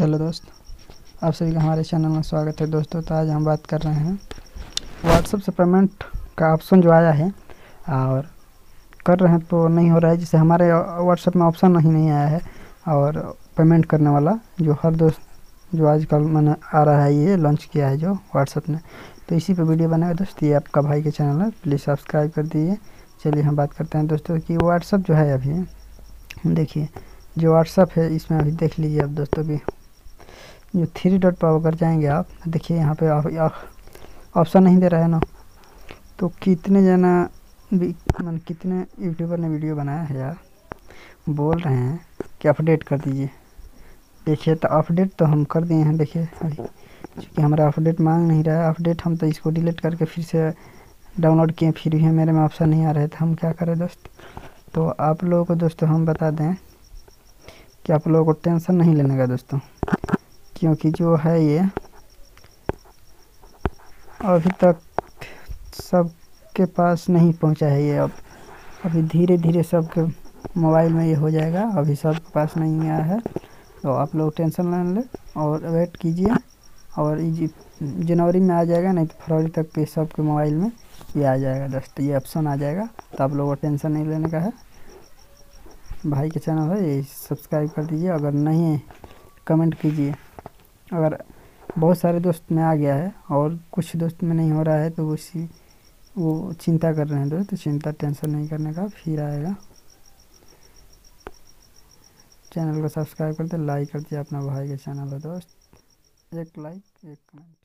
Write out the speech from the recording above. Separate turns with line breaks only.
Hello दोस्त, आप सभी का हमारे चैनल में स्वागत है दोस्तों। तो आज हम बात कर रहे हैं व्हाट्सएप से पेमेंट का ऑप्शन जो आया है और कर रहे हैं तो नहीं हो रहा है। जैसे हमारे व्हाट्सएप में ऑप्शन नहीं आया है और पेमेंट करने वाला जो हर दोस्त जो आजकल मैंने आ रहा है, ये लॉन्च किया है जो व्हाट्सएप ने, तो इसी पे वीडियो बनाया दोस्त। ये आपका भाई के चैनल है, प्लीज़ सब्सक्राइब कर दीजिए। चलिए हम बात करते हैं दोस्तों कि व्हाट्सएप जो है अभी देखिए, जो व्हाट्सएप है इसमें अभी देख लीजिए आप दोस्तों भी, जो थ्री डॉट पर अगर जाएंगे आप देखिए यहाँ पे ऑप्शन नहीं दे रहा है ना। तो कितने जना कितने यूट्यूबर ने वीडियो बनाया है यार, बोल रहे हैं कि अपडेट कर दीजिए। देखिए तो अपडेट तो हम कर दिए हैं। देखिए अभी क्योंकि हमारा अपडेट मांग नहीं रहा है अपडेट, हम तो इसको डिलीट करके फिर से डाउनलोड किए, फिर भी मेरे में ऑप्शन नहीं आ रहे थे। हम क्या करें दोस्त। तो आप लोगों को दोस्तों हम बता दें कि आप लोगों को टेंशन नहीं लेने का दोस्तों, क्योंकि जो है ये अभी तक सबके पास नहीं पहुंचा है। ये अब अभी धीरे धीरे सबके मोबाइल में ये हो जाएगा, अभी सबके पास नहीं आया है। तो आप लोग टेंशन ना लें और वेट कीजिए, और जनवरी में आ जाएगा, नहीं तो फरवरी तक के सबके मोबाइल में ये आ जाएगा दोस्त, ये ऑप्शन आ जाएगा। तो आप लोगों को टेंशन नहीं लेने का है। भाई के चैनल है ये, सब्सक्राइब कर दीजिए। अगर नहीं है कमेंट कीजिए। अगर बहुत सारे दोस्त में आ गया है और कुछ दोस्त में नहीं हो रहा है तो वो चिंता कर रहे हैं दोस्त। तो चिंता टेंशन नहीं करने का, फिर आएगा। चैनल को सब्सक्राइब कर दे, लाइक कर दिया। अपना भाई का चैनल है दोस्त, एक लाइक एक कमेंट।